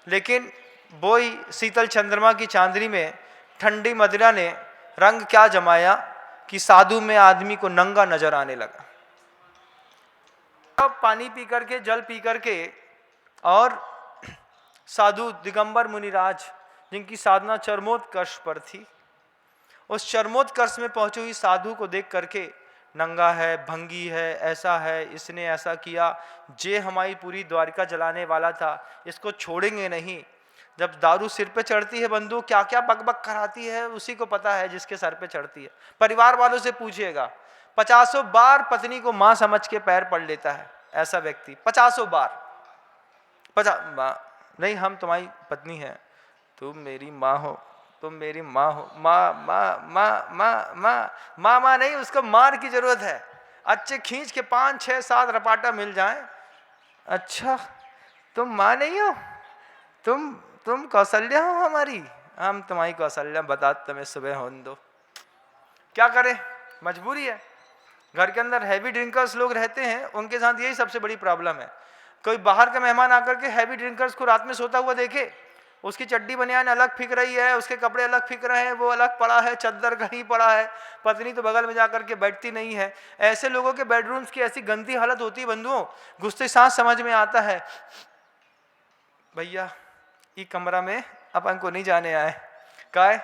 लेकिन वो ही शीतल चंद्रमा की चांदनी में ठंडी मदिरा ने रंग क्या जमाया कि साधु में आदमी को नंगा नजर आने लगा। अब पानी पी करके, जल पी करके, और साधु दिगंबर मुनिराज जिनकी साधना चरमोत्कर्ष पर थी, उस चरमोत्कर्ष में पहुंची हुई साधु को देख करके नंगा है, भंगी है, ऐसा है, इसने ऐसा किया, जे हमारी पूरी द्वारिका जलाने वाला था, इसको छोड़ेंगे नहीं। जब दारू सिर पे चढ़ती है बंधु, क्या क्या बकबक कराती है उसी को पता है जिसके सर पे चढ़ती है। परिवार वालों से पूछिएगा, 50 बार पत्नी को मां समझ के पैर पड़ लेता है ऐसा व्यक्ति, 50 बार। नहीं, हम तुम्हारी पत्नी है, तुम मेरी माँ हो, तुम मेरी माँ हो। माँ माँ माँ माँ माँ माँ माँ नहीं, उसको मार की जरूरत है। अच्छे खींच के 5 6 7 रपाटा मिल जाए। अच्छा तुम माँ नहीं हो, तुम कौशल्या हो हमारी, हम तुम्हारी कौशल्या, बता तुम्हें सुबह होने दो। क्या करें, मजबूरी है। घर के अंदर हैवी ड्रिंकर्स लोग रहते हैं, उनके साथ यही सबसे बड़ी प्रॉब्लम है। कोई बाहर का मेहमान आकर के हैवी ड्रिंकर्स को रात में सोता हुआ देखे, उसकी चड्डी बनियान अलग फिक रही है, उसके कपड़े अलग फिक रहे हैं, वो अलग पड़ा है, चद्दर कहीं पड़ा है, पत्नी तो बगल में जाकर के बैठती नहीं है। ऐसे लोगों के बेडरूम्स की ऐसी गंदी हालत होती है बंधुओं, घुसते सांस समझ में आता है भैया ये कमरा में अपन को नहीं जाने आए। काय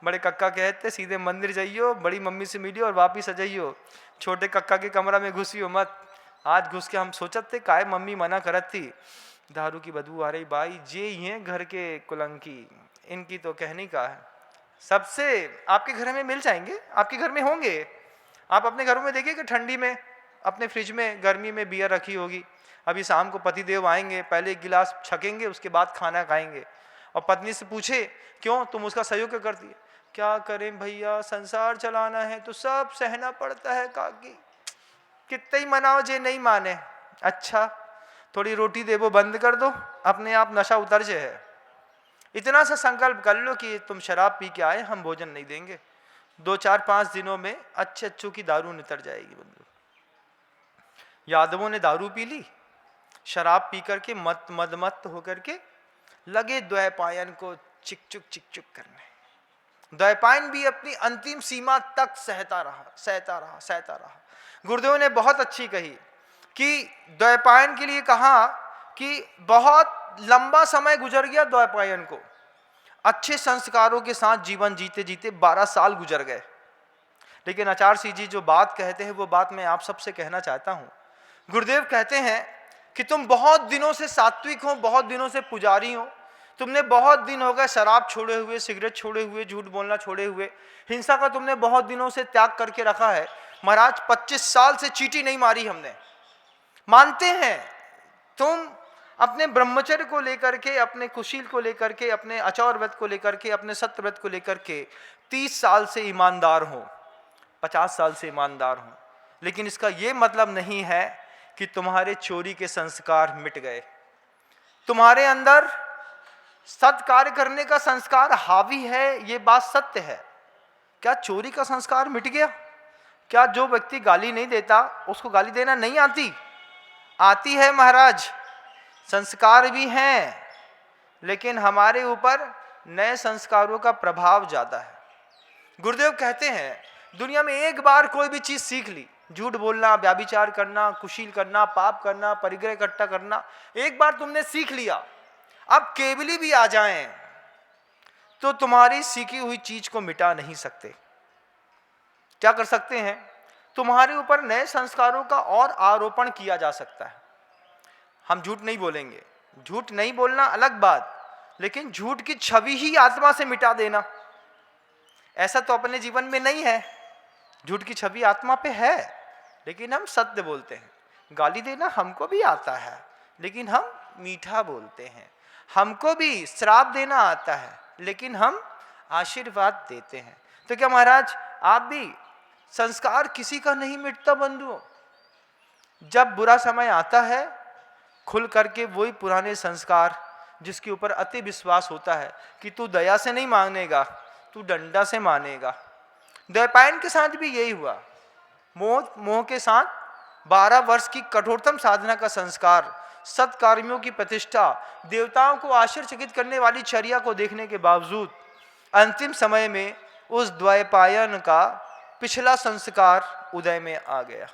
बड़े कक्का कहते सीधे मंदिर जाइयो, बड़ी मम्मी से मिलियो और वापिस आ जाइयो, छोटे कक्का के कमरा में घुसियो मत। आज घुस के हम सोचत थे काय मम्मी मना करत थी, दारू की बदबू आ रही भाई, जे ये घर के कुलंकी, इनकी तो कहने का है। सबसे आपके घर में मिल जाएंगे, आपके घर में होंगे। आप अपने घरों में देखिए कि ठंडी में अपने फ्रिज में गर्मी में बियर रखी होगी। अभी शाम को पतिदेव आएंगे, पहले एक गिलास छकेंगे, उसके बाद खाना खाएंगे। और पत्नी से पूछे क्यों तुम उसका सहयोग क्यों करती है, क्या करें भैया संसार चलाना है तो सब सहना पड़ता है काकी, कितने ही मनाओ जे नहीं माने। अच्छा थोड़ी रोटी दे वो बंद कर दो, अपने आप नशा उतर जे है। इतना सा संकल्प कर लो कि तुम शराब पी के आए, हम भोजन नहीं देंगे। 2 4 5 दिनों में अच्छे अच्छों की दारू नितर जाएगी बंधु। यादवों ने दारू पी ली, शराब पी करके मद होकर के लगे द्वैपायन को चिक चुक करने। द्वैपायन भी अपनी अंतिम सीमा तक सहता रहा। गुरुदेव ने बहुत अच्छी कही कि द्वैपायन के लिए कहा कि बहुत लंबा समय गुजर गया द्वैपायन को, अच्छे संस्कारों के साथ जीवन जीते जीते 12 साल गुजर गए। लेकिन आचार्य सिंह जी जो बात कहते हैं वो बात मैं आप सबसे कहना चाहता हूँ। गुरुदेव कहते हैं कि तुम बहुत दिनों से सात्विक हो, बहुत दिनों से पुजारी हो, तुमने बहुत दिन हो गए शराब छोड़े हुए, सिगरेट छोड़े हुए, झूठ बोलना छोड़े हुए, हिंसा का तुमने बहुत दिनों से त्याग करके रखा है। महाराज 25 साल से चींटी नहीं मारी हमने, मानते हैं। तुम अपने ब्रह्मचर्य को लेकर के, अपने कुशील को लेकर के, अपने आचार व्रत को लेकर के, अपने सत्य व्रत को लेकर के 30 साल से ईमानदार हो, 50 साल से ईमानदार हो। लेकिन इसका यह मतलब नहीं है कि तुम्हारे चोरी के संस्कार मिट गए। तुम्हारे अंदर सत्कार्य करने का संस्कार हावी है, ये बात सत्य है। क्या चोरी का संस्कार मिट गया? क्या जो व्यक्ति गाली नहीं देता उसको गाली देना नहीं आती? आती है महाराज, संस्कार भी हैं, लेकिन हमारे ऊपर नए संस्कारों का प्रभाव ज्यादा है। गुरुदेव कहते हैं दुनिया में एक बार कोई भी चीज सीख ली, झूठ बोलना, व्याभिचार करना, कुशील करना, पाप करना, परिग्रह इकट्ठा करना, एक बार तुमने सीख लिया, अब केवली भी आ जाएं तो तुम्हारी सीखी हुई चीज को मिटा नहीं सकते। क्या कर सकते हैं? तुम्हारे ऊपर नए संस्कारों का और आरोपण किया जा सकता है। हम झूठ नहीं बोलेंगे, झूठ नहीं बोलना अलग बात, लेकिन झूठ की छवि ही आत्मा से मिटा देना ऐसा तो अपने जीवन में नहीं है। झूठ की छवि आत्मा पे है, लेकिन हम सत्य बोलते हैं। गाली देना हमको भी आता है, लेकिन हम मीठा बोलते हैं। हमको भी श्राप देना आता है, लेकिन हम आशीर्वाद देते हैं। तो क्या महाराज आप भी संस्कार किसी का नहीं मिटता बंधुओं। जब बुरा समय आता है, खुल करके वही पुराने संस्कार जिसके ऊपर अति विश्वास होता है कि तू दया से नहीं मांगेगा, तू डंडा से मानेगा। द्वैपायन के साथ भी यही हुआ। मोह के साथ 12 वर्ष की कठोरतम साधना का संस्कार, सत्कर्मियों की प्रतिष्ठा, देवताओं को आश्चर्यचकित करने वाली चर्या को देखने के बावजूद अंतिम समय में उस द्वैपायन का पिछला संस्कार उदय में आ गया।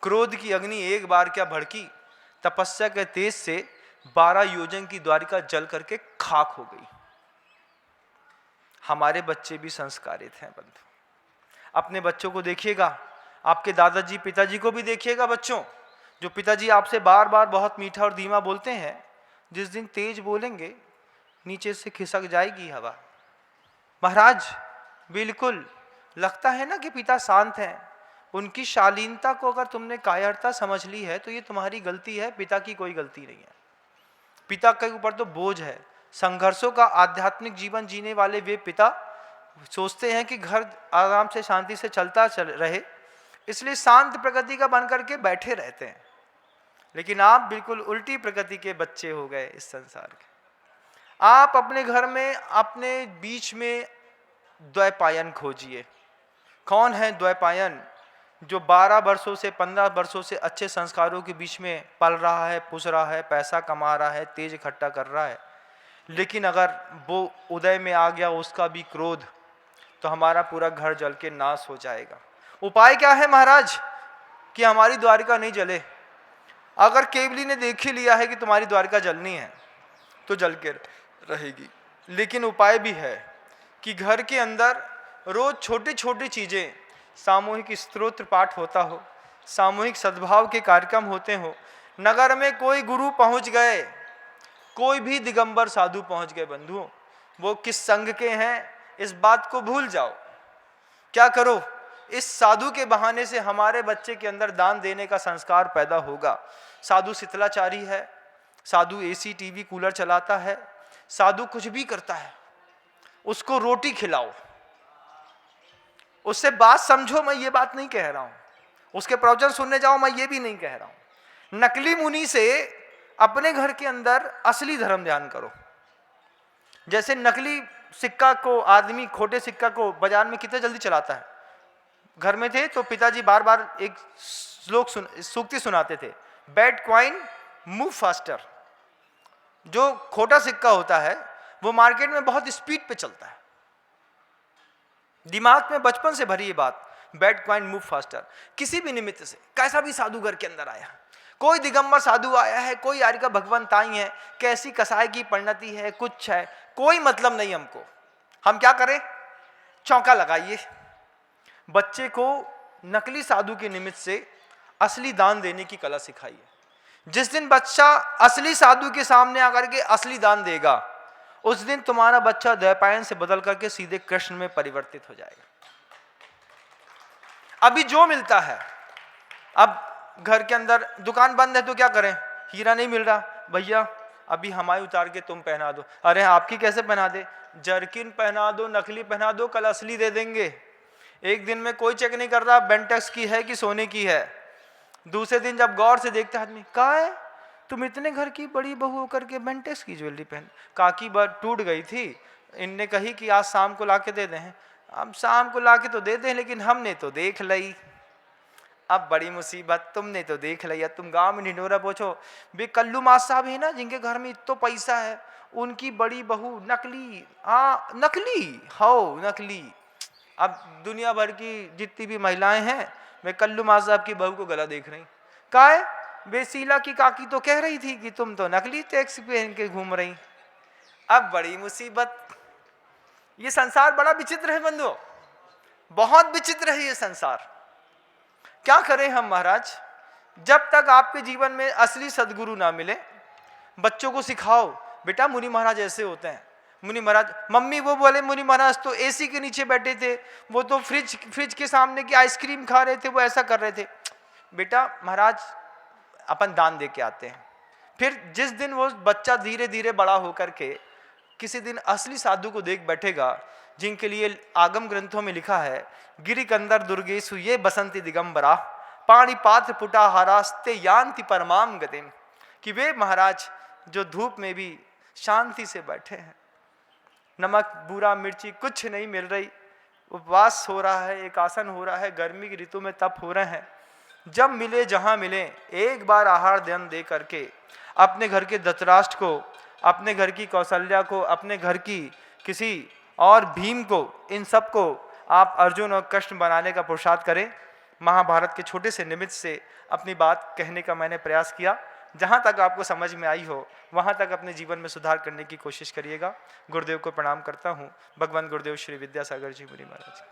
क्रोध की अग्नि एक बार क्या भड़की, तपस्या के तेज से 12 योजन की द्वारिका जल करके खाक हो गई। हमारे बच्चे भी संस्कारित हैं बंधु। अपने बच्चों को देखिएगा, आपके दादाजी पिताजी को भी देखिएगा। बच्चों, जो पिताजी आपसे बार बार बहुत मीठा और धीमा बोलते हैं, जिस दिन तेज बोलेंगे नीचे से खिसक जाएगी हवा। महाराज, बिल्कुल लगता है ना कि पिता शांत हैं, उनकी शालीनता को अगर तुमने कायरता समझ ली है तो ये तुम्हारी गलती है, पिता की कोई गलती नहीं है। पिता के ऊपर तो बोझ है। संघर्षों का आध्यात्मिक जीवन जीने वाले वे पिता सोचते हैं कि घर आराम से शांति से चलता रहे, इसलिए शांत प्रकृति का बन करके बैठे रहते हैं। लेकिन आप बिल्कुल उल्टी प्रकृति के बच्चे हो गए इस संसार के। आप अपने घर में, अपने बीच में द्वैपायन खोजिए। कौन है द्वैपायन? जो 12 वर्षों से 15 वर्षों से अच्छे संस्कारों के बीच में पल रहा है, पुस रहा है, पैसा कमा रहा है, तेज इकट्ठा कर रहा है, लेकिन अगर वो उदय में आ गया उसका भी क्रोध, तो हमारा पूरा घर जल के नाश हो जाएगा। उपाय क्या है महाराज कि हमारी द्वारिका नहीं जले? अगर केवली ने देख ही लिया है कि तुम्हारी द्वारिका जलनी है तो जल के रहेगी। लेकिन उपाय भी है कि घर के अंदर रोज छोटी छोटी चीजें, सामूहिक स्तोत्र पाठ होता हो, सामूहिक सद्भाव के कार्यक्रम होते हो, नगर में कोई गुरु पहुंच गए, कोई भी दिगंबर साधु पहुंच गए बंधुओं, वो किस संघ के हैं इस बात को भूल जाओ। क्या करो, इस साधु के बहाने से हमारे बच्चे के अंदर दान देने का संस्कार पैदा होगा। साधु शीतलाचारी है, साधु एसी टीवी कूलर चलाता है, साधु कुछ भी करता है, उसको रोटी खिलाओ, उससे बात समझो। मैं ये बात नहीं कह रहा हूं, उसके प्रवचन सुनने जाओ, मैं ये भी नहीं कह रहा हूं। नकली मुनि से अपने घर के अंदर असली धर्म ध्यान करो। जैसे नकली सिक्का को आदमी, खोटे सिक्का को बाजार में कितने जल्दी चलाता है। घर में थे तो पिताजी बार बार एक श्लोक सूक्ति सुनाते थे, बैड क्वाइन मूव फास्टर। जो खोटा सिक्का होता है वो मार्केट में बहुत स्पीड पे चलता है। दिमाग में बचपन से भरी ये बात, बैड क्वाइन मूव फास्टर। किसी भी निमित्त से कैसा भी साधु घर के अंदर आया, कोई दिगंबर साधु आया है, कोई यार का भगवान ताई है, कैसी कसाई की परिणति है, कुछ है, कोई मतलब नहीं हमको। हम क्या करें? चौंका लगाइए। बच्चे को नकली साधु के निमित्त से असली दान देने की कला सिखाइए। जिस दिन बच्चा असली साधु के सामने आकर के असली दान देगा, उस दिन तुम्हारा बच्चा द्वैपायन से बदल करके सीधे कृष्ण में परिवर्तित हो जाएगा। अभी जो मिलता है, अब घर के अंदर दुकान बंद है तो क्या करें? हीरा नहीं मिल रहा, भैया अभी हमारी उतार के तुम पहना दो। अरे आपकी कैसे पहना दे? जर्किन पहना दो, नकली पहना दो, कल असली दे देंगे। एक दिन में कोई चेक नहीं कर रहा बेंटेक्स की है कि सोने की है। दूसरे दिन जब गौर से देखते आदमी, कहाँ है तुम इतने घर की बड़ी बहू होकर के बेंटेक्स की ज्वेलरी पहन? काकी बार टूट गई थी, इनने कही कि आज शाम को लाके दे दें। अब शाम को लाके तो दे दें, लेकिन हमने तो देख ली। अब बड़ी मुसीबत, तुमने तो देख लिया। तुम गांव में ढिंडोरा पोछो, वे कल्लू मास साहब है ना, जिनके घर में इतना पैसा है, उनकी बड़ी बहू नकली, हाँ नकली, हो नकली। अब दुनिया भर की जितनी भी महिलाएं हैं, वे कल्लू मास साहब की बहू को गला देख रही। का है? वे शीला की काकी तो कह रही थी कि तुम तो नकली टैक्स पहन के घूम रही। अब बड़ी मुसीबत। ये संसार बड़ा विचित्र है बंधुओं, बहुत विचित्र है ये संसार। क्या करें हम महाराज? जब तक आपके जीवन में असली सदगुरु ना मिले, बच्चों को सिखाओ, बेटा मुनि महाराज ऐसे होते हैं। मुनि महाराज, मम्मी वो बोले मुनि महाराज तो एसी के नीचे बैठे थे, वो तो फ्रिज के सामने की आइसक्रीम खा रहे थे, वो ऐसा कर रहे थे। बेटा महाराज अपन दान दे के आते हैं। फिर जिस दिन वो बच्चा धीरे धीरे बड़ा होकर के किसी दिन असली साधु को देख बैठेगा, जिनके लिए आगम ग्रंथों में लिखा है, गिरि कंदर दुर्गेशु ये बसंती दिगंबरा पाणी पात्र पुटा हारास्ते यान्ति परमाम गतिम, कि वे महाराज जो धूप में भी शांति से बैठे हैं, नमक बूरा मिर्ची कुछ नहीं मिल रही, उपवास हो रहा है, एक आसन हो रहा है, गर्मी की ऋतु में तप हो रहे हैं, जब मिले जहां मिले एक बार आहार दान दे करके अपने घर के धृतराष्ट्र को, अपने घर की कौशल्या को, अपने घर की किसी और भीम को, इन सब को आप अर्जुन और कृष्ण बनाने का पुरुषार्थ करें। महाभारत के छोटे से निमित्त से अपनी बात कहने का मैंने प्रयास किया। जहाँ तक आपको समझ में आई हो वहाँ तक अपने जीवन में सुधार करने की कोशिश करिएगा। गुरुदेव को प्रणाम करता हूँ। भगवान गुरुदेव श्री विद्यासागर जी मुनि महाराज।